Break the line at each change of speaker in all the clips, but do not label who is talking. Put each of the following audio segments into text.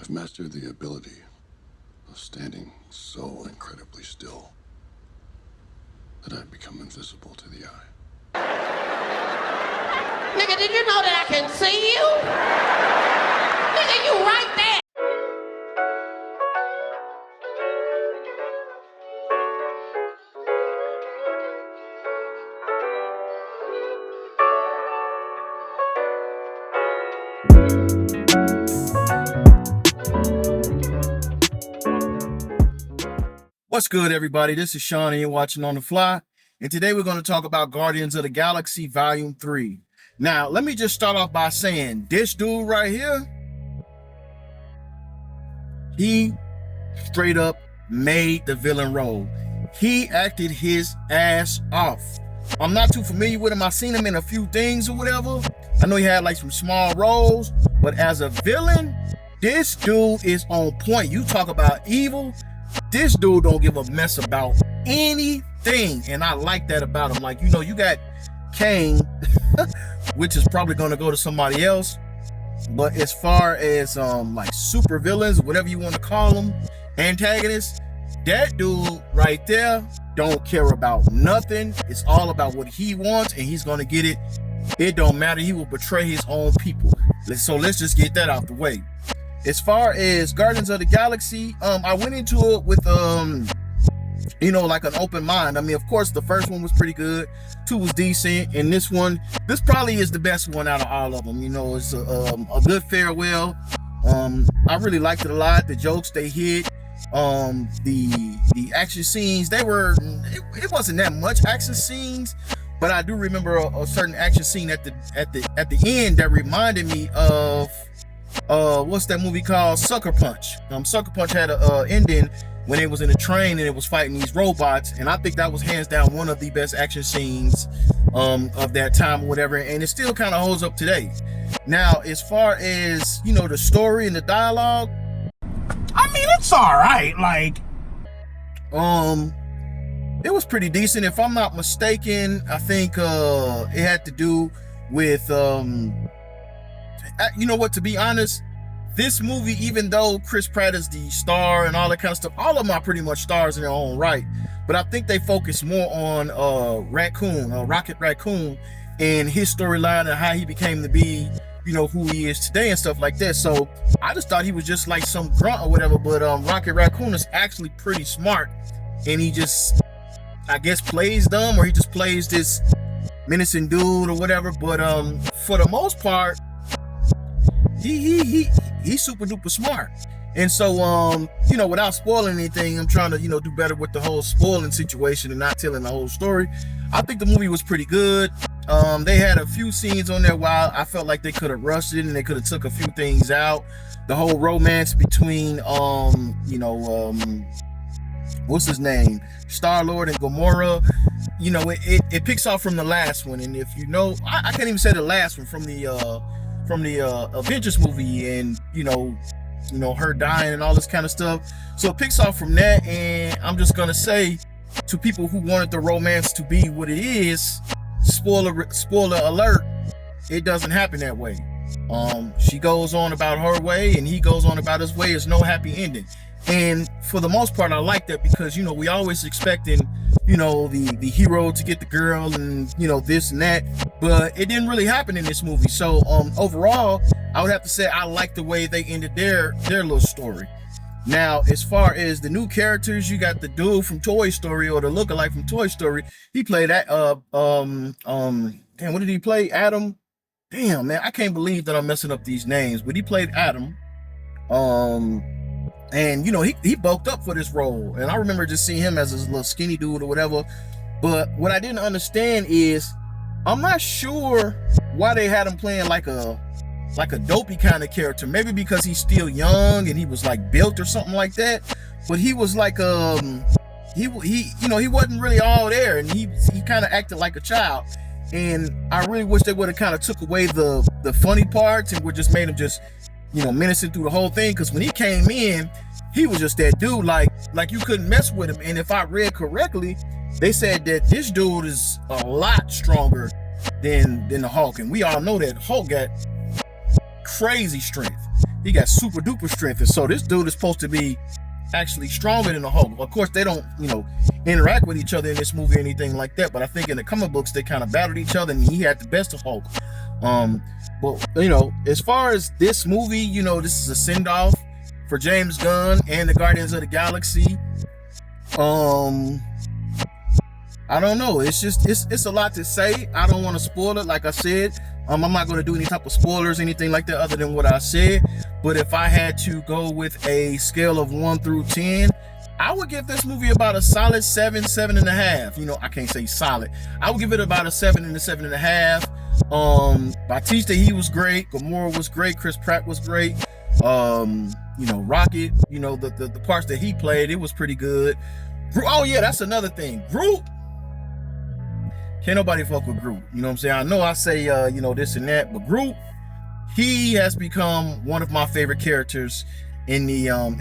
I've mastered the ability of standing so incredibly still that I've become invisible to the eye.
Nigga, did you know that I can see you? Nigga, you right there.
What's good, everybody? This is Sean and you're watching On The Fly. And today we're going to talk about Guardians of the Galaxy Volume 3. Now, let me just start off by saying this dude right here, he straight up made the villain role. He acted his ass off. I'm not too familiar with him. I've seen him in a few things or whatever. I know he had like some small roles, but as a villain, this dude is on point. You talk about evil. This dude don't give a mess about anything, and I like that about him. Like, you know, you got Kang, which is probably going to go to somebody else, but as far as like super villains, whatever you want to call them, antagonists, that dude right there don't care about nothing. It's all about what he wants, and he's going to get it. It don't matter. He will betray his own people. So let's just get that out the way. As far as Guardians of the Galaxy, I went into it with, you know, like an open mind. I mean, of course, the first one was pretty good. 2 was decent. And this probably is the best one out of all of them. You know, it's a good farewell. I really liked it a lot. The jokes they hit, the action scenes, it wasn't that much action scenes, but I do remember a certain action scene at the end that reminded me of what's that movie called? Sucker Punch. Sucker Punch had a ending when it was in a train and it was fighting these robots, and I think that was hands down one of the best action scenes of that time or whatever, and it still kind of holds up today. Now, as far as, you know, the story and the dialogue, I mean, it's all right. Like, it was pretty decent. If I'm not mistaken, I think it had to do with you know what, to be honest, this movie, even though Chris Pratt is the star and all that kind of stuff, all of them are pretty much stars in their own right, but I think they focus more on Rocket Raccoon, and his storyline and how he became to be, you know, who he is today and stuff like that. So I just thought he was just like some grunt or whatever, but Rocket Raccoon is actually pretty smart, and he just, I guess, plays dumb, or he just plays this menacing dude or whatever. But for the most part, he's super duper smart. And so you know, without spoiling anything, I'm trying to, you know, do better with the whole spoiling situation and not telling the whole story. I think the movie was pretty good. They had a few scenes on there while I felt like they could have rushed it and they could have took a few things out. The whole romance between you know, what's his name, Star-Lord and Gamora, you know, it picks off from the last one. And if you know, I can't even say the last one, from the Avengers movie, and you know, her dying and all this kind of stuff. So it picks off from that, and I'm just gonna say to people who wanted the romance to be what it is, spoiler alert, it doesn't happen that way. She goes on about her way and he goes on about his way. There's no happy ending. And for the most part, I like that, because, you know, we always expecting, you know, the hero to get the girl and, you know, this and that, but it didn't really happen in this movie. So overall, I would have to say I like the way they ended their little story. Now, as far as the new characters, you got the dude from Toy Story, or the lookalike from Toy Story. He played that damn, what did he play? Adam. Damn, man, I can't believe that I'm messing up these names, but he played Adam. And you know, he bulked up for this role, and I remember just seeing him as a little skinny dude or whatever. But what I didn't understand is, I'm not sure why they had him playing like a dopey kind of character. Maybe because he's still young and he was like built or something like that. But he was like he you know, he wasn't really all there, and he kind of acted like a child. And I really wish they would have kind of took away the funny parts and would just made him just, you know, menacing through the whole thing. Because when he came in, he was just that dude, like you couldn't mess with him. And if I read correctly, they said that this dude is a lot stronger than the Hulk, and we all know that Hulk got crazy strength. he got super duper strength. And so this dude is supposed to be actually stronger than the Hulk. Of course, they don't, interact with each other in this movie or anything like that. But I think in the comic books, they kind of battled each other, and he had the best of Hulk. But as far as this movie, this is a send-off for James Gunn and the Guardians of the Galaxy. I don't know. It's just it's a lot to say. I don't want to spoil it. Like I said, I'm not going to do any type of spoilers, anything like that, other than what I said. But if I had to go with a scale of 1 through 10, I would give this movie about a solid 7, 7.5. I can't say solid. I would give it about a 7 and a 7.5. Batista, he was great. Gamora was great. Chris Pratt was great. Rocket, the parts that he played, it was pretty good. Oh yeah, that's another thing. Groot. Can't nobody fuck with Groot. You know what I'm saying? I know I say, this and that, but Groot, he has become one of my favorite characters in the old,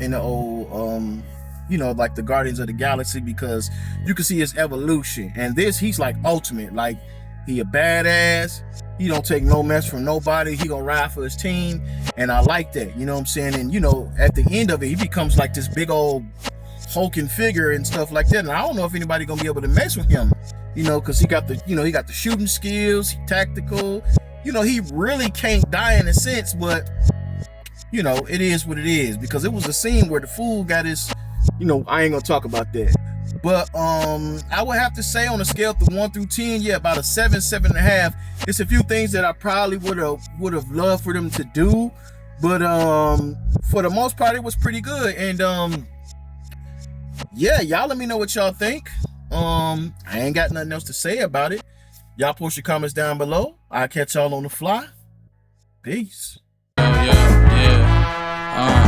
like the Guardians of the Galaxy, because you can see his evolution. And he's like ultimate. Like, he a badass. He don't take no mess from nobody. He gonna ride for his team. And I like that. You know what I'm saying? And, at the end of it, he becomes like this big old hulking figure and stuff like that. And I don't know if anybody gonna be able to mess with him. Because he got the shooting skills, tactical. He really can't die in a sense, but it is what it is. Because it was a scene where the fool got his, I ain't gonna talk about that. But I would have to say on a scale of 1 through 10, yeah, about a 7, 7.5. It's a few things that I probably would have loved for them to do, but for the most part, it was pretty good. And yeah, y'all let me know what y'all think. I ain't got nothing else to say about it. Y'all post your comments down below. I'll catch y'all on the fly. Peace.
Yeah.